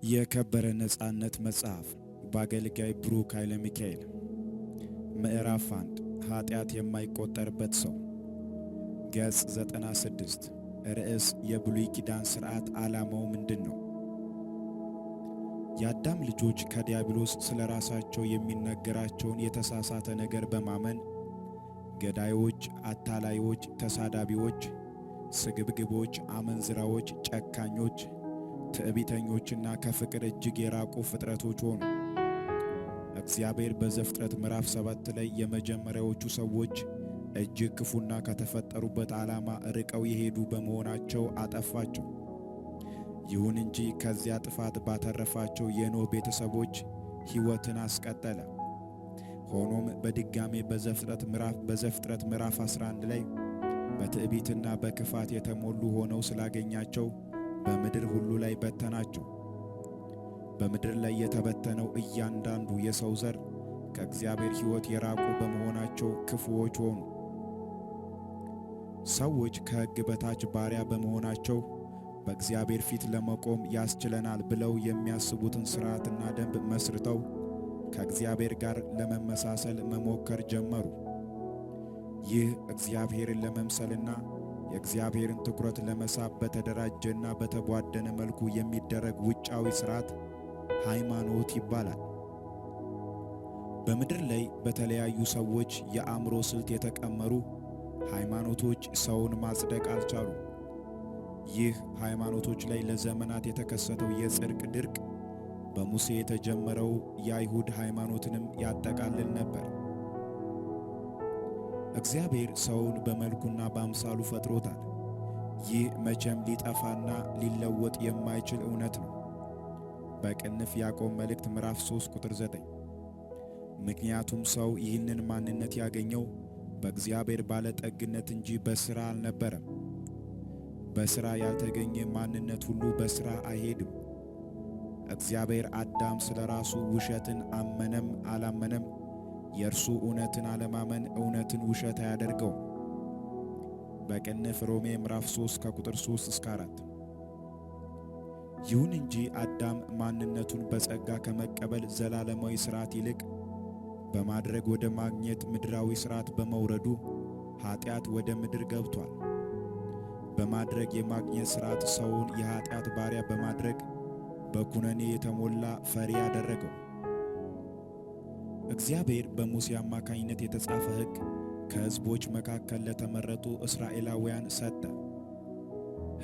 የከበረ ነጻነት መጽሐፍ በአገልጋይ ብሩክ ኃይለ ሚካኤል። ምዕራፍ 1 ኃጢአት የማይቆጠርበት ሰው። ገጽ 96። ርዕስ የብሉይ ኪዳን ሥርዓት ዓላማው ምንድን ነው? የአዳም ልጆች ከዲያብሎስ ስለ ራሳቸው የሚነገራቸውን የተሳሳተ ነገር በማመን ገዳዮች፣ አታላዮች፣ ተሳዳቢዎች፣ ስግብግቦች፣ አመንዝራዎች፣ ጨካኞች፣ ትዕቢተኞችና ከፍቅር እጅግ የራቁ ፍጥረቶች ሆኑ። እግዚአብሔር በዘፍጥረት ምዕራፍ 7 ላይ የመጀመሪያዎቹ ሰዎች እጅግ ክፉና ከተፈጠሩበት ዓላማ ርቀው የሄዱ በመሆናቸው አጠፋቸው። ይሁን እንጂ ከዚያ ጥፋት ባተረፋቸው የኖህ ቤተሰቦች ሕይወትን አስቀጠለ። ሆኖም በድጋሜ በዘፍጥረት ምዕራፍ 11 ላይ በትዕቢትና በክፋት የተሞሉ ሆነው ስላገኛቸው በምድር ሁሉ ላይ በተናቸው። በምድር ላይ የተበተነው እያንዳንዱ የሰው ዘር ከእግዚአብሔር ሕይወት የራቁ በመሆናቸው ክፉዎች ሆኑ። ሰዎች ከሕግ በታች ባሪያ በመሆናቸው በእግዚአብሔር ፊት ለመቆም ያስችለናል ብለው የሚያስቡትን ሥርዓትና ደንብ መስርተው ከእግዚአብሔር ጋር ለመመሳሰል መሞከር ጀመሩ። ይህ እግዚአብሔርን ለመምሰልና የእግዚአብሔርን ትኩረት ለመሳብ በተደራጀና በተቧደነ መልኩ የሚደረግ ውጫዊ ሥርዓት ሃይማኖት ይባላል። በምድር ላይ በተለያዩ ሰዎች የአእምሮ ስልት የተቀመሩ ሃይማኖቶች ሰውን ማጽደቅ አልቻሉም። ይህ ሃይማኖቶች ላይ ለዘመናት የተከሰተው የጽድቅ ድርቅ በሙሴ የተጀመረው የአይሁድ ሃይማኖትንም ያጠቃልል ነበር። እግዚአብሔር ሰውን በመልኩና በአምሳሉ ፈጥሮታል። ይህ መቼም ሊጠፋና ሊለወጥ የማይችል እውነት ነው። በቅንፍ ያዕቆብ መልእክት ምዕራፍ 3 ቁጥር 9። ምክንያቱም ሰው ይህንን ማንነት ያገኘው በእግዚአብሔር ባለጠግነት እንጂ በሥራ አልነበረም። በሥራ ያልተገኘ ማንነት ሁሉ በሥራ አይሄድም። እግዚአብሔር አዳም ስለ ራሱ ውሸትን አመነም አላመነም የእርሱ እውነትን አለማመን እውነትን ውሸት አያደርገውም። በቅንፍ ሮሜ ምዕራፍ 3 ከቁጥር 3 እስከ 4። ይሁን እንጂ አዳም ማንነቱን በጸጋ ከመቀበል ዘላለማዊ ሥርዓት ይልቅ በማድረግ ወደ ማግኘት ምድራዊ ሥርዓት በመውረዱ ኀጢአት ወደ ምድር ገብቷል። በማድረግ የማግኘት ሥርዓት ሰውን የኀጢአት ባሪያ በማድረግ በኩነኔ የተሞላ ፈሪ ያደረገው። እግዚአብሔር በሙሴ አማካኝነት የተጻፈ ሕግ ከሕዝቦች መካከል ለተመረጡ እስራኤላውያን ሰጠ።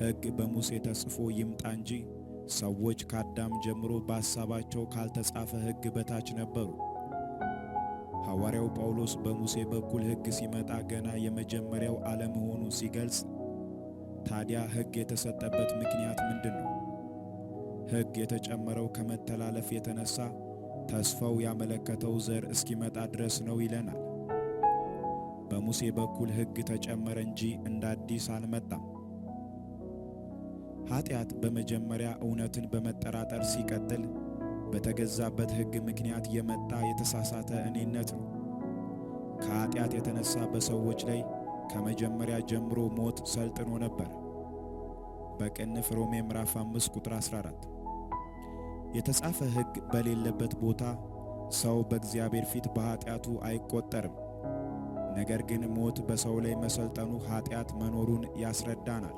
ሕግ በሙሴ ተጽፎ ይምጣ እንጂ ሰዎች ከአዳም ጀምሮ በሐሳባቸው ካልተጻፈ ሕግ በታች ነበሩ። ሐዋርያው ጳውሎስ በሙሴ በኩል ሕግ ሲመጣ ገና የመጀመሪያው አለመሆኑን ሲገልጽ፣ ታዲያ ሕግ የተሰጠበት ምክንያት ምንድን ነው? ሕግ የተጨመረው ከመተላለፍ የተነሳ ተስፋው ያመለከተው ዘር እስኪመጣ ድረስ ነው ይለናል። በሙሴ በኩል ሕግ ተጨመረ እንጂ እንደ አዲስ አልመጣም። ኀጢአት በመጀመሪያ እውነትን በመጠራጠር ሲቀጥል በተገዛበት ሕግ ምክንያት የመጣ የተሳሳተ እኔነት ነው። ከኀጢአት የተነሳ በሰዎች ላይ ከመጀመሪያ ጀምሮ ሞት ሰልጥኖ ነበር። በቅንፍ ሮሜ ምዕራፍ 5 ቁጥር 14። የተጻፈ ሕግ በሌለበት ቦታ ሰው በእግዚአብሔር ፊት በኀጢአቱ አይቆጠርም። ነገር ግን ሞት በሰው ላይ መሰልጠኑ ኀጢአት መኖሩን ያስረዳናል።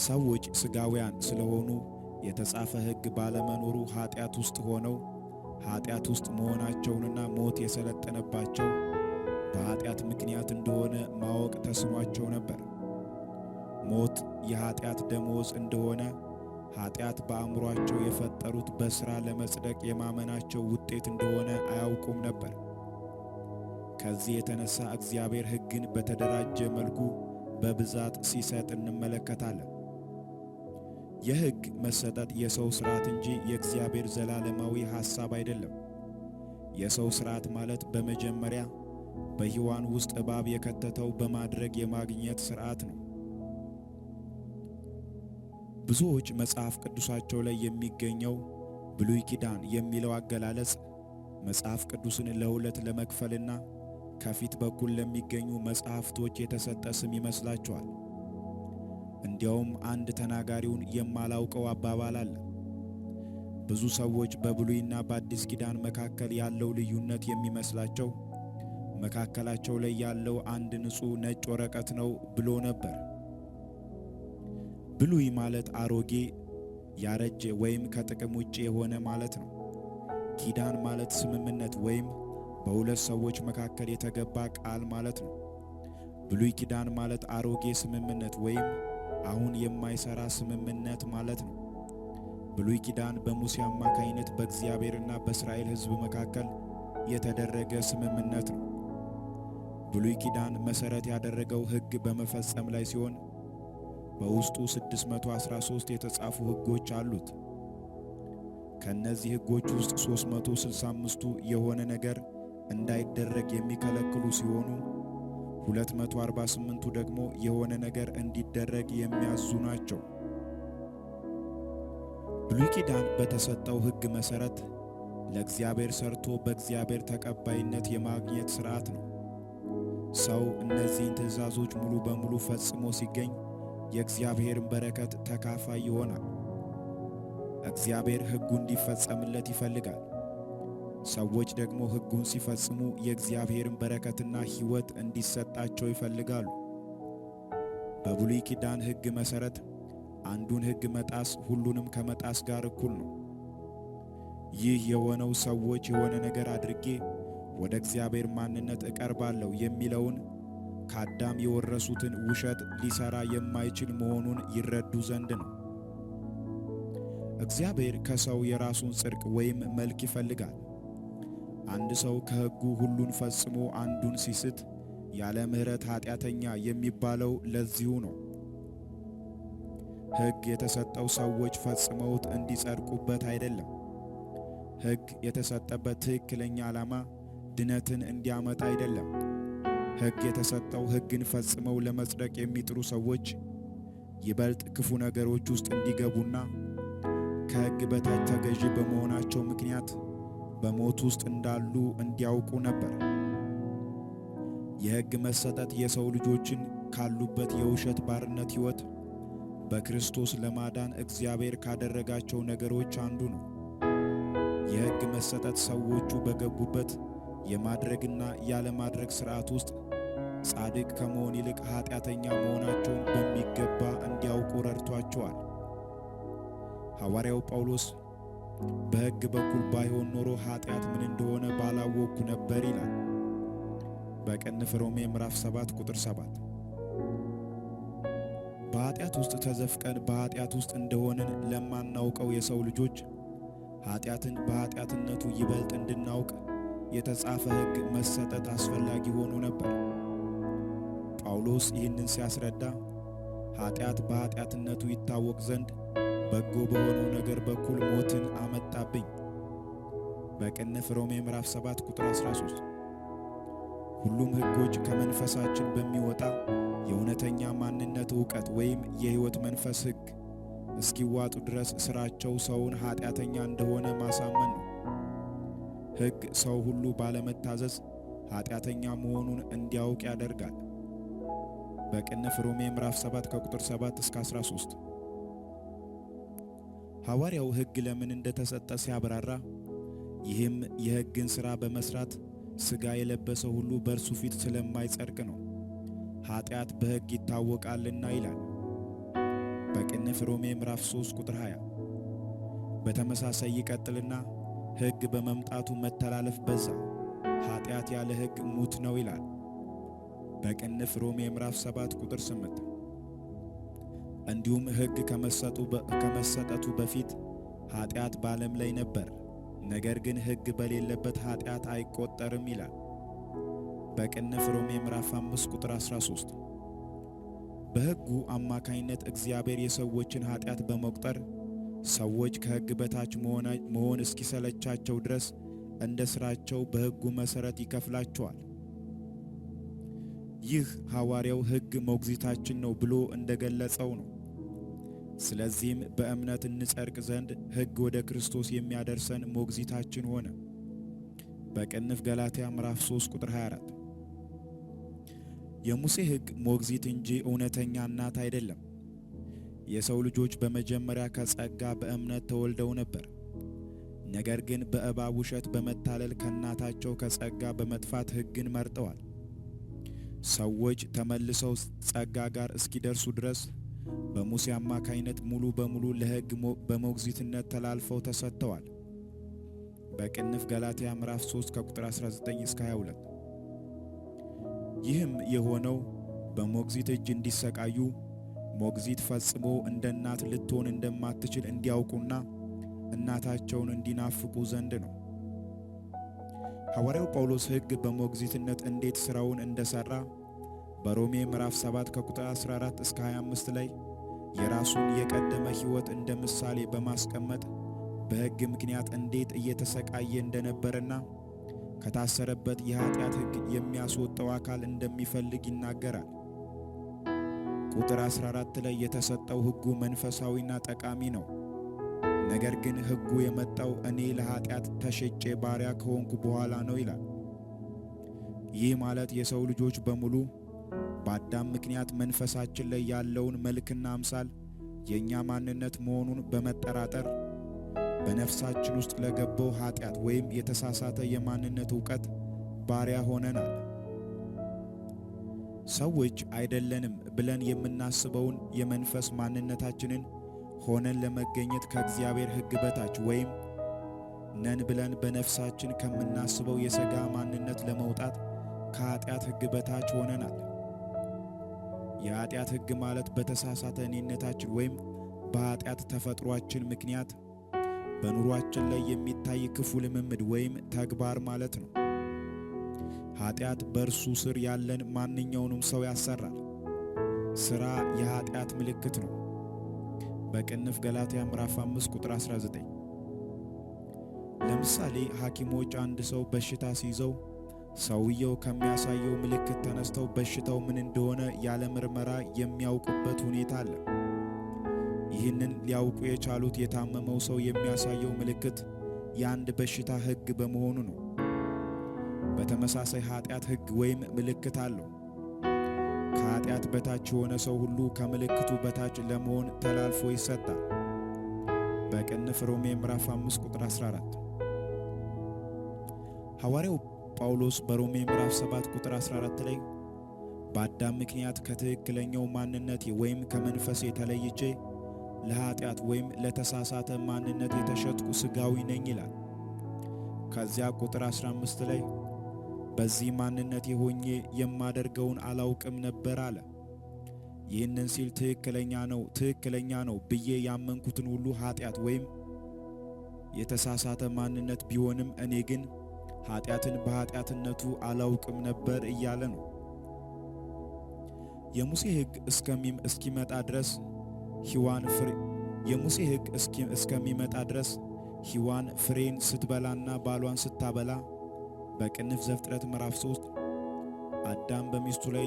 ሰዎች ሥጋውያን ስለሆኑ የተጻፈ ሕግ ባለመኖሩ ኀጢአት ውስጥ ሆነው ኀጢአት ውስጥ መሆናቸውንና ሞት የሰለጠነባቸው በኀጢአት ምክንያት እንደሆነ ማወቅ ተስኗቸው ነበር። ሞት የኀጢአት ደመወዝ እንደሆነ ኀጢአት በአእምሮአቸው የፈጠሩት በሥራ ለመጽደቅ የማመናቸው ውጤት እንደሆነ አያውቁም ነበር። ከዚህ የተነሳ እግዚአብሔር ሕግን በተደራጀ መልኩ በብዛት ሲሰጥ እንመለከታለን። የሕግ መሰጠት የሰው ሥርዓት እንጂ የእግዚአብሔር ዘላለማዊ ሐሳብ አይደለም። የሰው ሥርዓት ማለት በመጀመሪያ በሔዋን ውስጥ እባብ የከተተው በማድረግ የማግኘት ሥርዓት ነው። ብዙዎች መጽሐፍ ቅዱሳቸው ላይ የሚገኘው ብሉይ ኪዳን የሚለው አገላለጽ መጽሐፍ ቅዱስን ለሁለት ለመክፈልና ከፊት በኩል ለሚገኙ መጽሐፍቶች የተሰጠ ስም ይመስላቸዋል። እንዲያውም አንድ ተናጋሪውን የማላውቀው አባባል አለ። ብዙ ሰዎች በብሉይና በአዲስ ኪዳን መካከል ያለው ልዩነት የሚመስላቸው መካከላቸው ላይ ያለው አንድ ንጹሕ ነጭ ወረቀት ነው ብሎ ነበር። ብሉይ ማለት አሮጌ፣ ያረጀ ወይም ከጥቅም ውጭ የሆነ ማለት ነው። ኪዳን ማለት ስምምነት ወይም በሁለት ሰዎች መካከል የተገባ ቃል ማለት ነው። ብሉይ ኪዳን ማለት አሮጌ ስምምነት ወይም አሁን የማይሰራ ስምምነት ማለት ነው። ብሉይ ኪዳን በሙሴ አማካይነት በእግዚአብሔርና በእስራኤል ሕዝብ መካከል የተደረገ ስምምነት ነው። ብሉይ ኪዳን መሠረት ያደረገው ሕግ በመፈጸም ላይ ሲሆን በውስጡ 613 የተጻፉ ሕጎች አሉት። ከእነዚህ ሕጎች ውስጥ 365ቱ የሆነ ነገር እንዳይደረግ የሚከለክሉ ሲሆኑ 248ቱ ደግሞ የሆነ ነገር እንዲደረግ የሚያዙ ናቸው። ብሉይ ኪዳን በተሰጠው ሕግ መሠረት ለእግዚአብሔር ሰርቶ በእግዚአብሔር ተቀባይነት የማግኘት ሥርዓት ነው። ሰው እነዚህን ትእዛዞች ሙሉ በሙሉ ፈጽሞ ሲገኝ የእግዚአብሔርን በረከት ተካፋይ ይሆናል። እግዚአብሔር ሕጉ እንዲፈጸምለት ይፈልጋል። ሰዎች ደግሞ ሕጉን ሲፈጽሙ የእግዚአብሔርን በረከትና ሕይወት እንዲሰጣቸው ይፈልጋሉ። በብሉይ ኪዳን ሕግ መሠረት አንዱን ሕግ መጣስ ሁሉንም ከመጣስ ጋር እኩል ነው። ይህ የሆነው ሰዎች የሆነ ነገር አድርጌ ወደ እግዚአብሔር ማንነት እቀርባለሁ የሚለውን ከአዳም የወረሱትን ውሸት ሊሰራ የማይችል መሆኑን ይረዱ ዘንድ ነው። እግዚአብሔር ከሰው የራሱን ጽድቅ ወይም መልክ ይፈልጋል። አንድ ሰው ከሕጉ ሁሉን ፈጽሞ አንዱን ሲስት ያለ ምሕረት ኃጢአተኛ የሚባለው ለዚሁ ነው። ሕግ የተሰጠው ሰዎች ፈጽመውት እንዲጸድቁበት አይደለም። ሕግ የተሰጠበት ትክክለኛ ዓላማ ድነትን እንዲያመጣ አይደለም። ሕግ የተሰጠው ሕግን ፈጽመው ለመጽደቅ የሚጥሩ ሰዎች ይበልጥ ክፉ ነገሮች ውስጥ እንዲገቡና ከሕግ በታች ተገዢ በመሆናቸው ምክንያት በሞት ውስጥ እንዳሉ እንዲያውቁ ነበር። የሕግ መሰጠት የሰው ልጆችን ካሉበት የውሸት ባርነት ሕይወት በክርስቶስ ለማዳን እግዚአብሔር ካደረጋቸው ነገሮች አንዱ ነው። የሕግ መሰጠት ሰዎቹ በገቡበት የማድረግና ያለማድረግ ሥርዓት ውስጥ ጻድቅ ከመሆን ይልቅ ኃጢአተኛ መሆናቸውን በሚገባ እንዲያውቁ ረድቷቸዋል። ሐዋርያው ጳውሎስ በሕግ በኩል ባይሆን ኖሮ ኃጢአት ምን እንደሆነ ባላወቅኩ ነበር ይላል በቅንፍ ሮሜ ምዕራፍ 7 ቁጥር 7። በኃጢአት ውስጥ ተዘፍቀን በኃጢአት ውስጥ እንደሆንን ለማናውቀው የሰው ልጆች ኃጢአትን በኃጢአትነቱ ይበልጥ እንድናውቅ የተጻፈ ሕግ መሰጠት አስፈላጊ ሆኖ ነበር። ጳውሎስ ይህንን ሲያስረዳ ኃጢአት በኃጢአትነቱ ይታወቅ ዘንድ በጎ በሆነው ነገር በኩል ሞትን አመጣብኝ በቅንፍ ሮሜ ምዕራፍ 7 ቁጥር 13። ሁሉም ሕጎች ከመንፈሳችን በሚወጣ የእውነተኛ ማንነት ዕውቀት ወይም የሕይወት መንፈስ ሕግ እስኪዋጡ ድረስ ሥራቸው ሰውን ኃጢአተኛ እንደሆነ ማሳመን ነው። ሕግ ሰው ሁሉ ባለመታዘዝ ኃጢአተኛ መሆኑን እንዲያውቅ ያደርጋል። በቅንፍ ሮሜ ምዕራፍ 7 ከቁጥር 7 እስከ 13። ሐዋርያው ሕግ ለምን እንደተሰጠ ሲያብራራ ይህም የሕግን ሥራ በመሥራት ሥጋ የለበሰ ሁሉ በእርሱ ፊት ስለማይጸድቅ ነው፣ ኃጢአት በሕግ ይታወቃልና ይላል በቅንፍ ሮሜ ምዕራፍ 3 ቁጥር 20። በተመሳሳይ ይቀጥልና ሕግ በመምጣቱ መተላለፍ በዛ፣ ኃጢአት ያለ ሕግ ሙት ነው ይላል በቅንፍ ሮሜ ምዕራፍ 7 ቁጥር 8። እንዲሁም ሕግ ከመሰጠቱ በፊት ኃጢአት በዓለም ላይ ነበር፣ ነገር ግን ሕግ በሌለበት ኃጢአት አይቆጠርም ይላል በቅንፍ ሮሜ ምዕራፍ 5 ቁጥር 13። በሕጉ አማካይነት እግዚአብሔር የሰዎችን ኃጢአት በመቁጠር ሰዎች ከሕግ በታች መሆን እስኪሰለቻቸው ድረስ እንደ ሥራቸው በሕጉ መሠረት ይከፍላቸዋል። ይህ ሐዋርያው ሕግ ሞግዚታችን ነው ብሎ እንደገለጸው ነው። ስለዚህም በእምነት እንጸድቅ ዘንድ ሕግ ወደ ክርስቶስ የሚያደርሰን ሞግዚታችን ሆነ በቅንፍ ገላትያ ምዕራፍ 3 ቁጥር 24። የሙሴ ሕግ ሞግዚት እንጂ እውነተኛ እናት አይደለም። የሰው ልጆች በመጀመሪያ ከጸጋ በእምነት ተወልደው ነበር። ነገር ግን በእባብ ውሸት በመታለል ከእናታቸው ከጸጋ በመጥፋት ሕግን መርጠዋል። ሰዎች ተመልሰው ጸጋ ጋር እስኪደርሱ ድረስ በሙሴ አማካይነት ሙሉ በሙሉ ለሕግ በሞግዚትነት ተላልፈው ተሰጥተዋል። በቅንፍ ገላትያ ምዕራፍ 3 ከቁጥር 19 እስከ 22። ይህም የሆነው በሞግዚት እጅ እንዲሰቃዩ ሞግዚት ፈጽሞ እንደ እናት ልትሆን እንደማትችል እንዲያውቁና እናታቸውን እንዲናፍቁ ዘንድ ነው። ሐዋርያው ጳውሎስ ሕግ በሞግዚትነት እንዴት ሥራውን እንደሠራ በሮሜ ምዕራፍ 7 ከቁጥር 14 እስከ 25 ላይ የራሱን የቀደመ ሕይወት እንደ ምሳሌ በማስቀመጥ በሕግ ምክንያት እንዴት እየተሰቃየ እንደነበረና ከታሰረበት የኀጢአት ሕግ የሚያስወጣው አካል እንደሚፈልግ ይናገራል። ቁጥር 14 ላይ የተሰጠው ሕጉ መንፈሳዊና ጠቃሚ ነው። ነገር ግን ሕጉ የመጣው እኔ ለኀጢአት ተሸጬ ባሪያ ከሆንኩ በኋላ ነው ይላል። ይህ ማለት የሰው ልጆች በሙሉ በአዳም ምክንያት መንፈሳችን ላይ ያለውን መልክና አምሳል የእኛ ማንነት መሆኑን በመጠራጠር በነፍሳችን ውስጥ ለገባው ኀጢአት ወይም የተሳሳተ የማንነት ዕውቀት ባሪያ ሆነናል። ሰዎች አይደለንም ብለን የምናስበውን የመንፈስ ማንነታችንን ሆነን ለመገኘት ከእግዚአብሔር ሕግ በታች ወይም ነን ብለን በነፍሳችን ከምናስበው የሥጋ ማንነት ለመውጣት ከኀጢአት ሕግ በታች ሆነናል። የኀጢአት ሕግ ማለት በተሳሳተ እኔነታችን ወይም በኀጢአት ተፈጥሯችን ምክንያት በኑሯችን ላይ የሚታይ ክፉ ልምምድ ወይም ተግባር ማለት ነው። ኀጢአት በእርሱ ስር ያለን ማንኛውንም ሰው ያሰራል። ሥራ የኀጢአት ምልክት ነው። በቅንፍ ገላትያ ምዕራፍ 5 ቁጥር 19። ለምሳሌ ሐኪሞች አንድ ሰው በሽታ ሲይዘው ሰውየው ከሚያሳየው ምልክት ተነስተው በሽታው ምን እንደሆነ ያለ ምርመራ የሚያውቁበት ሁኔታ አለ። ይህንን ሊያውቁ የቻሉት የታመመው ሰው የሚያሳየው ምልክት የአንድ በሽታ ሕግ በመሆኑ ነው። በተመሳሳይ ኀጢአት ሕግ ወይም ምልክት አለው። ከኀጢአት በታች የሆነ ሰው ሁሉ ከምልክቱ በታች ለመሆን ተላልፎ ይሰጣል። በቅንፍ ሮሜ ምዕራፍ 5 ቁጥር 14። ሐዋርያው ጳውሎስ በሮሜ ምዕራፍ 7 ቁጥር 14 ላይ በአዳም ምክንያት ከትክክለኛው ማንነቴ ወይም ከመንፈሴ ተለይቼ ለኀጢአት ወይም ለተሳሳተ ማንነት የተሸጥኩ ሥጋዊ ነኝ ይላል። ከዚያ ቁጥር 15 ላይ በዚህ ማንነቴ ሆኜ የማደርገውን አላውቅም ነበር አለ። ይህንን ሲል ትክክለኛ ነው ብዬ ያመንኩትን ሁሉ ኀጢአት ወይም የተሳሳተ ማንነት ቢሆንም እኔ ግን ኀጢአትን በኀጢአትነቱ አላውቅም ነበር እያለ ነው። የሙሴ ሕግ እስኪመጣ ድረስ እስከሚመጣ ድረስ ሔዋን ፍሬን ስትበላና ባሏን ስታበላ በቅንፍ ዘፍጥረት ምዕራፍ 3 አዳም በሚስቱ ላይ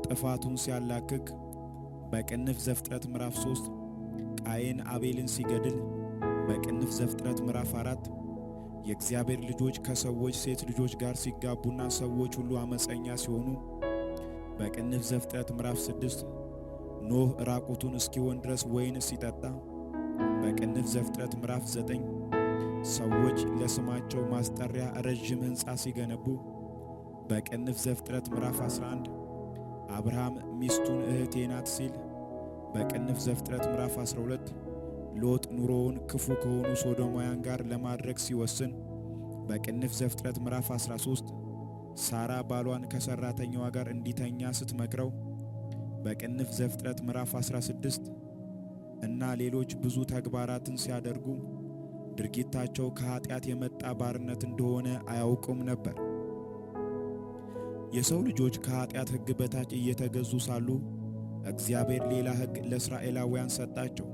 ጥፋቱን ሲያላክክ በቅንፍ ዘፍጥረት ምዕራፍ 3 ቃየን አቤልን ሲገድል በቅንፍ ዘፍጥረት ምዕራፍ 4 የእግዚአብሔር ልጆች ከሰዎች ሴት ልጆች ጋር ሲጋቡና ሰዎች ሁሉ አመፀኛ ሲሆኑ በቅንፍ ዘፍጥረት ምዕራፍ 6 ኖህ ራቁቱን እስኪሆን ድረስ ወይን ሲጠጣ በቅንፍ ዘፍጥረት ምዕራፍ 9 ሰዎች ለስማቸው ማስጠሪያ ረዥም ሕንፃ ሲገነቡ በቅንፍ ዘፍጥረት ምዕራፍ 11 አብርሃም ሚስቱን እህቴ ናት ሲል በቅንፍ ዘፍጥረት ምዕራፍ 12 ሎጥ ኑሮውን ክፉ ከሆኑ ሶዶማውያን ጋር ለማድረግ ሲወስን በቅንፍ ዘፍጥረት ምዕራፍ 13 ሳራ ባሏን ከሠራተኛዋ ጋር እንዲተኛ ስትመክረው በቅንፍ ዘፍጥረት ምዕራፍ 16 እና ሌሎች ብዙ ተግባራትን ሲያደርጉ ድርጊታቸው ከኀጢአት የመጣ ባርነት እንደሆነ አያውቁም ነበር። የሰው ልጆች ከኀጢአት ሕግ በታች እየተገዙ ሳሉ እግዚአብሔር ሌላ ሕግ ለእስራኤላውያን ሰጣቸው።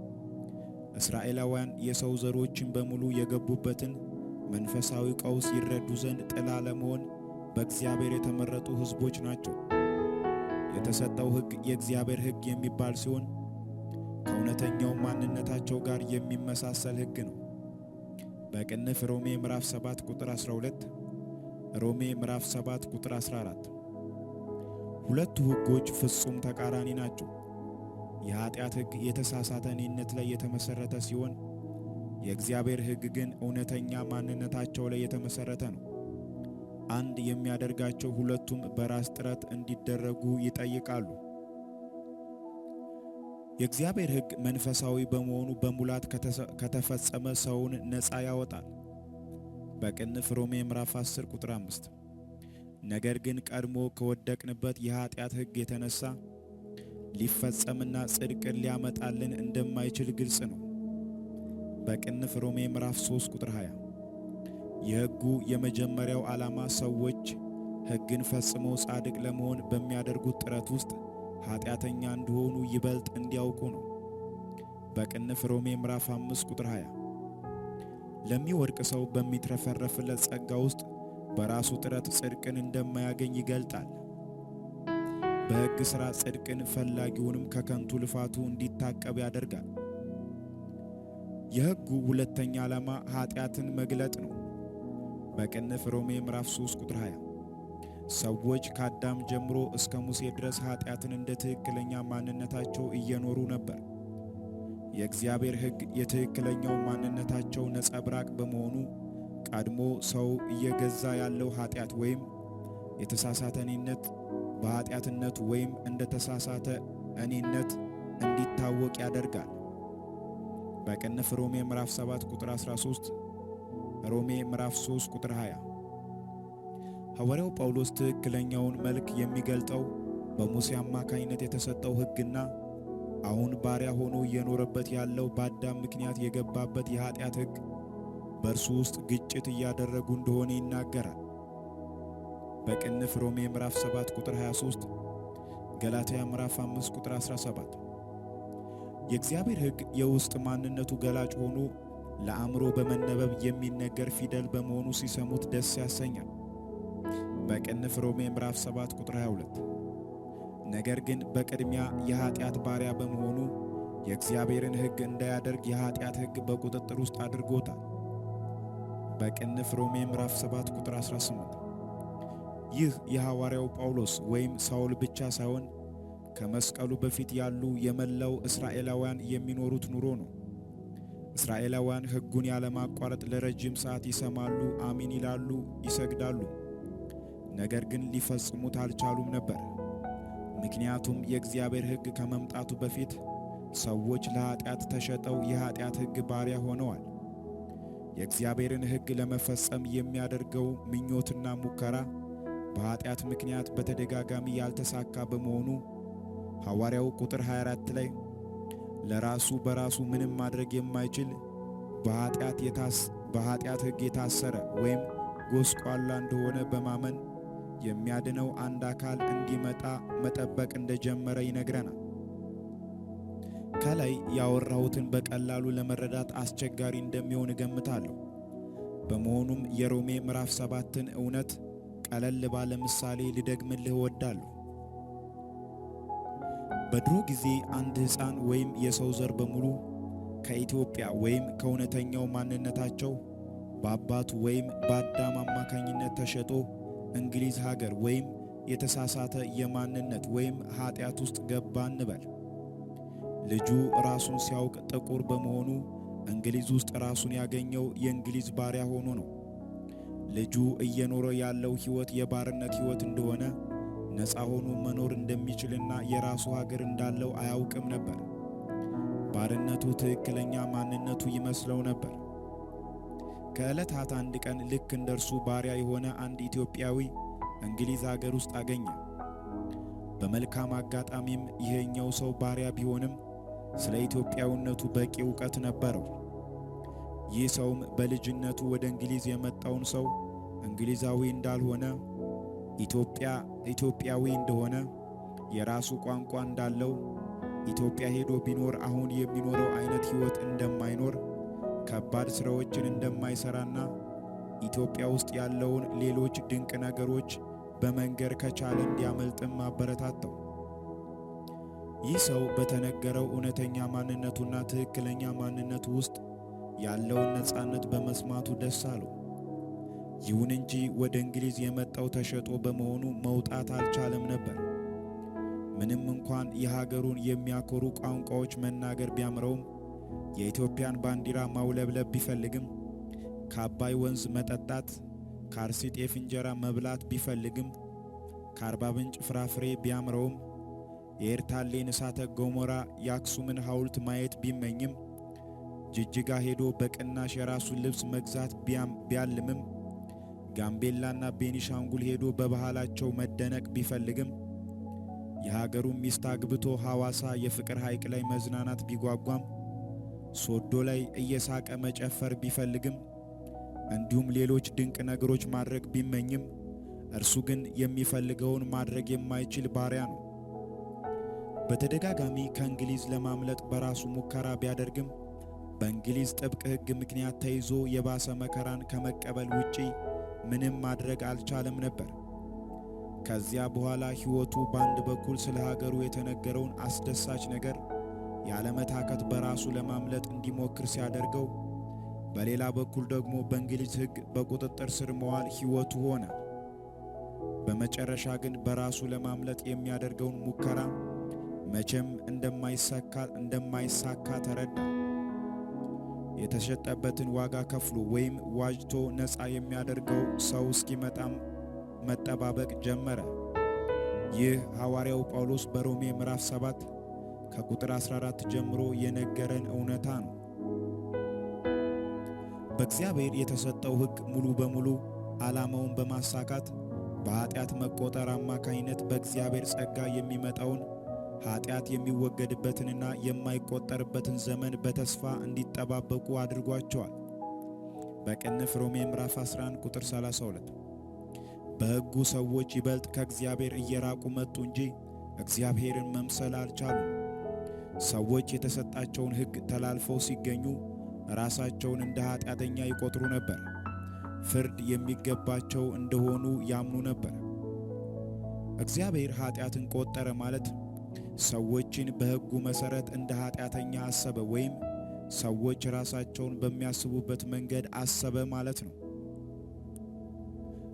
እስራኤላውያን የሰው ዘሮችን በሙሉ የገቡበትን መንፈሳዊ ቀውስ ይረዱ ዘንድ ጥላ ለመሆን በእግዚአብሔር የተመረጡ ሕዝቦች ናቸው። የተሰጠው ሕግ የእግዚአብሔር ሕግ የሚባል ሲሆን ከእውነተኛው ማንነታቸው ጋር የሚመሳሰል ሕግ ነው። በቅንፍ ሮሜ ምዕራፍ 7 ቁጥር 12፣ ሮሜ ምዕራፍ 7 ቁጥር 14። ሁለቱ ሕጎች ፍጹም ተቃራኒ ናቸው። የኃጢአት ሕግ የተሳሳተ እኔነት ላይ የተመሠረተ ሲሆን የእግዚአብሔር ሕግ ግን እውነተኛ ማንነታቸው ላይ የተመሠረተ ነው። አንድ የሚያደርጋቸው ሁለቱም በራስ ጥረት እንዲደረጉ ይጠይቃሉ። የእግዚአብሔር ሕግ መንፈሳዊ በመሆኑ በሙላት ከተፈጸመ ሰውን ነፃ ያወጣል። በቅንፍ ሮሜ ምዕራፍ 10 ቁጥር 5። ነገር ግን ቀድሞ ከወደቅንበት የኃጢአት ሕግ የተነሳ ሊፈጸምና ጽድቅን ሊያመጣልን እንደማይችል ግልጽ ነው። በቅንፍ ሮሜ ምዕራፍ 3 ቁጥር 20። የሕጉ የመጀመሪያው ዓላማ ሰዎች ሕግን ፈጽመው ጻድቅ ለመሆን በሚያደርጉት ጥረት ውስጥ ኃጢአተኛ እንደሆኑ ይበልጥ እንዲያውቁ ነው። በቅንፍ ሮሜ ምዕራፍ 5 ቁጥር 20። ለሚወድቅ ሰው በሚትረፈረፍለት ጸጋ ውስጥ በራሱ ጥረት ጽድቅን እንደማያገኝ ይገልጣል። በሕግ ሥራ ጽድቅን ፈላጊውንም ከከንቱ ልፋቱ እንዲታቀብ ያደርጋል። የሕጉ ሁለተኛ ዓላማ ኃጢአትን መግለጥ ነው። በቅንፍ ሮሜ ምዕራፍ 3 ቁጥር 20። ሰዎች ከአዳም ጀምሮ እስከ ሙሴ ድረስ ኃጢአትን እንደ ትክክለኛ ማንነታቸው እየኖሩ ነበር። የእግዚአብሔር ሕግ የትክክለኛው ማንነታቸው ነጸብራቅ በመሆኑ ቀድሞ ሰው እየገዛ ያለው ኃጢአት ወይም የተሳሳተ እኔነት በኃጢአትነቱ ወይም እንደ ተሳሳተ እኔነት እንዲታወቅ ያደርጋል። በቅንፍ ሮሜ ምዕራፍ 7 ቁጥር 13፣ ሮሜ ምዕራፍ 3 ቁጥር 20። ሐዋርያው ጳውሎስ ትክክለኛውን መልክ የሚገልጠው በሙሴ አማካኝነት የተሰጠው ሕግና አሁን ባሪያ ሆኖ እየኖረበት ያለው በአዳም ምክንያት የገባበት የኃጢአት ሕግ በእርሱ ውስጥ ግጭት እያደረጉ እንደሆነ ይናገራል። በቅንፍ ሮሜ ምዕራፍ 7 ቁጥር 23፣ ገላትያ ምዕራፍ 5 ቁጥር 17። የእግዚአብሔር ሕግ የውስጥ ማንነቱ ገላጭ ሆኖ ለአእምሮ በመነበብ የሚነገር ፊደል በመሆኑ ሲሰሙት ደስ ያሰኛል። በቅንፍ ሮሜ ምዕራፍ 7 ቁጥር 22። ነገር ግን በቅድሚያ የኃጢአት ባሪያ በመሆኑ የእግዚአብሔርን ሕግ እንዳያደርግ የኃጢአት ሕግ በቁጥጥር ውስጥ አድርጎታል። በቅንፍ ሮሜ ምዕራፍ 7 ቁጥር 18። ይህ የሐዋርያው ጳውሎስ ወይም ሳውል ብቻ ሳይሆን ከመስቀሉ በፊት ያሉ የመላው እስራኤላውያን የሚኖሩት ኑሮ ነው። እስራኤላውያን ሕጉን ያለማቋረጥ ለረጅም ሰዓት ይሰማሉ፣ አሚን ይላሉ፣ ይሰግዳሉ። ነገር ግን ሊፈጽሙት አልቻሉም ነበር። ምክንያቱም የእግዚአብሔር ሕግ ከመምጣቱ በፊት ሰዎች ለኃጢአት ተሸጠው የኃጢአት ሕግ ባሪያ ሆነዋል። የእግዚአብሔርን ሕግ ለመፈጸም የሚያደርገው ምኞትና ሙከራ በኃጢአት ምክንያት በተደጋጋሚ ያልተሳካ በመሆኑ ሐዋርያው ቁጥር 24 ላይ ለራሱ በራሱ ምንም ማድረግ የማይችል በኃጢአት ሕግ የታሰረ ወይም ጎስቋላ እንደሆነ በማመን የሚያድነው አንድ አካል እንዲመጣ መጠበቅ እንደጀመረ ይነግረናል። ከላይ ያወራሁትን በቀላሉ ለመረዳት አስቸጋሪ እንደሚሆን እገምታለሁ። በመሆኑም የሮሜ ምዕራፍ 7ን እውነት ቀለል ባለ ምሳሌ ልደግምልህ እወዳለሁ። በድሮ ጊዜ አንድ ሕፃን ወይም የሰው ዘር በሙሉ ከኢትዮጵያ ወይም ከእውነተኛው ማንነታቸው በአባቱ ወይም በአዳም አማካኝነት ተሸጦ እንግሊዝ ሀገር ወይም የተሳሳተ የማንነት ወይም ኃጢአት ውስጥ ገባ እንበል። ልጁ ራሱን ሲያውቅ ጥቁር በመሆኑ እንግሊዝ ውስጥ ራሱን ያገኘው የእንግሊዝ ባሪያ ሆኖ ነው። ልጁ እየኖረ ያለው ሕይወት የባርነት ሕይወት እንደሆነ፣ ነፃ ሆኖ መኖር እንደሚችልና የራሱ ሀገር እንዳለው አያውቅም ነበር። ባርነቱ ትክክለኛ ማንነቱ ይመስለው ነበር። ከዕለታት አንድ ቀን ልክ እንደርሱ ባሪያ የሆነ አንድ ኢትዮጵያዊ እንግሊዝ ሀገር ውስጥ አገኘ። በመልካም አጋጣሚም ይሄኛው ሰው ባሪያ ቢሆንም ስለ ኢትዮጵያዊነቱ በቂ ዕውቀት ነበረው። ይህ ሰውም በልጅነቱ ወደ እንግሊዝ የመጣውን ሰው እንግሊዛዊ እንዳልሆነ፣ ኢትዮጵያዊ እንደሆነ፣ የራሱ ቋንቋ እንዳለው፣ ኢትዮጵያ ሄዶ ቢኖር አሁን የሚኖረው አይነት ሕይወት እንደማይኖር፣ ከባድ ሥራዎችን እንደማይሠራና ኢትዮጵያ ውስጥ ያለውን ሌሎች ድንቅ ነገሮች በመንገር ከቻለ እንዲያመልጥም አበረታታው። ይህ ሰው በተነገረው እውነተኛ ማንነቱና ትክክለኛ ማንነቱ ውስጥ ያለውን ነፃነት በመስማቱ ደስ አለው። ይሁን እንጂ ወደ እንግሊዝ የመጣው ተሸጦ በመሆኑ መውጣት አልቻለም ነበር። ምንም እንኳን የሀገሩን የሚያኮሩ ቋንቋዎች መናገር ቢያምረውም የኢትዮጵያን ባንዲራ ማውለብለብ ቢፈልግም ከአባይ ወንዝ መጠጣት ከአርሲ ጤፍ እንጀራ መብላት ቢፈልግም ከአርባ ምንጭ ፍራፍሬ ቢያምረውም የኤርታሌን እሳተ ገሞራ የአክሱምን ሐውልት ማየት ቢመኝም ጅጅጋ ሄዶ በቅናሽ የራሱን ልብስ መግዛት ቢያልምም ጋምቤላና ቤኒሻንጉል ሄዶ በባህላቸው መደነቅ ቢፈልግም የሀገሩን ሚስት አግብቶ ሐዋሳ የፍቅር ሐይቅ ላይ መዝናናት ቢጓጓም ሶዶ ላይ እየሳቀ መጨፈር ቢፈልግም እንዲሁም ሌሎች ድንቅ ነገሮች ማድረግ ቢመኝም እርሱ ግን የሚፈልገውን ማድረግ የማይችል ባሪያ ነው። በተደጋጋሚ ከእንግሊዝ ለማምለጥ በራሱ ሙከራ ቢያደርግም በእንግሊዝ ጥብቅ ሕግ ምክንያት ተይዞ የባሰ መከራን ከመቀበል ውጪ ምንም ማድረግ አልቻለም ነበር። ከዚያ በኋላ ሕይወቱ በአንድ በኩል ስለ ሀገሩ የተነገረውን አስደሳች ነገር ያለመታከት በራሱ ለማምለጥ እንዲሞክር ሲያደርገው፣ በሌላ በኩል ደግሞ በእንግሊዝ ሕግ በቁጥጥር ስር መዋል ሕይወቱ ሆነ። በመጨረሻ ግን በራሱ ለማምለጥ የሚያደርገውን ሙከራ መቼም እንደማይሳካ ተረዳ። የተሸጠበትን ዋጋ ከፍሎ ወይም ዋጅቶ ነፃ የሚያደርገው ሰው እስኪመጣም መጠባበቅ ጀመረ። ይህ ሐዋርያው ጳውሎስ በሮሜ ምዕራፍ 7 ከቁጥር 14 ጀምሮ የነገረን እውነታ ነው። በእግዚአብሔር የተሰጠው ሕግ ሙሉ በሙሉ ዓላማውን በማሳካት በኃጢአት መቆጠር አማካኝነት በእግዚአብሔር ጸጋ የሚመጣውን ኃጢአት የሚወገድበትንና የማይቆጠርበትን ዘመን በተስፋ እንዲጠባበቁ አድርጓቸዋል። በቅንፍ ሮሜ ምዕራፍ 11 ቁጥር 32 በሕጉ ሰዎች ይበልጥ ከእግዚአብሔር እየራቁ መጡ እንጂ እግዚአብሔርን መምሰል አልቻሉም። ሰዎች የተሰጣቸውን ሕግ ተላልፈው ሲገኙ ራሳቸውን እንደ ኃጢአተኛ ይቆጥሩ ነበር። ፍርድ የሚገባቸው እንደሆኑ ያምኑ ነበር። እግዚአብሔር ኃጢአትን ቆጠረ ማለት ሰዎችን በሕጉ መሠረት እንደ ኃጢአተኛ አሰበ ወይም ሰዎች ራሳቸውን በሚያስቡበት መንገድ አሰበ ማለት ነው።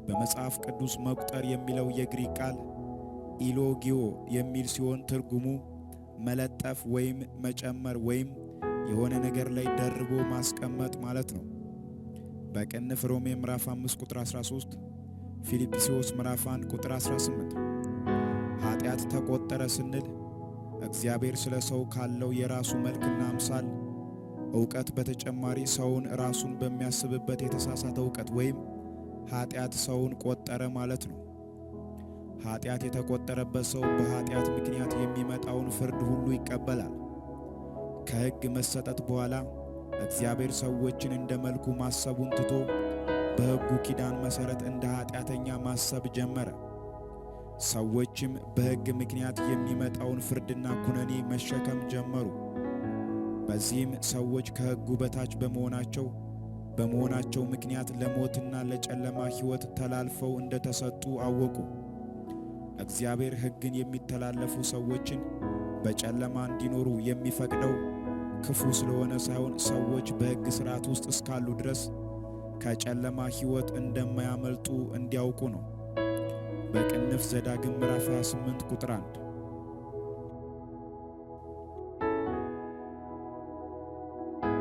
በመጽሐፍ ቅዱስ መቁጠር የሚለው የግሪክ ቃል ኢሎጊዮ የሚል ሲሆን ትርጉሙ መለጠፍ ወይም መጨመር ወይም የሆነ ነገር ላይ ደርቦ ማስቀመጥ ማለት ነው። በቅንፍ ሮሜ ምዕራፍ 5 ቁጥር 13፣ ፊልጵስዩስ ምዕራፍ 1 ቁጥር 18 ኃጢአት ተቆጠረ ስንል እግዚአብሔር ስለ ሰው ካለው የራሱ መልክና አምሳል ዕውቀት በተጨማሪ ሰውን ራሱን በሚያስብበት የተሳሳተ ዕውቀት ወይም ኃጢአት ሰውን ቆጠረ ማለት ነው። ኃጢአት የተቆጠረበት ሰው በኃጢአት ምክንያት የሚመጣውን ፍርድ ሁሉ ይቀበላል። ከሕግ መሰጠት በኋላ እግዚአብሔር ሰዎችን እንደ መልኩ ማሰቡን ትቶ በሕጉ ኪዳን መሠረት እንደ ኃጢአተኛ ማሰብ ጀመረ። ሰዎችም በሕግ ምክንያት የሚመጣውን ፍርድና ኩነኔ መሸከም ጀመሩ። በዚህም ሰዎች ከሕጉ በታች በመሆናቸው ምክንያት ለሞትና ለጨለማ ሕይወት ተላልፈው እንደተሰጡ አወቁ። እግዚአብሔር ሕግን የሚተላለፉ ሰዎችን በጨለማ እንዲኖሩ የሚፈቅደው ክፉ ስለሆነ ሳይሆን ሰዎች በሕግ ሥርዓት ውስጥ እስካሉ ድረስ ከጨለማ ሕይወት እንደማያመልጡ እንዲያውቁ ነው። በቅንፍ ዘዳግም ምዕራፍ 28 ቁጥር 1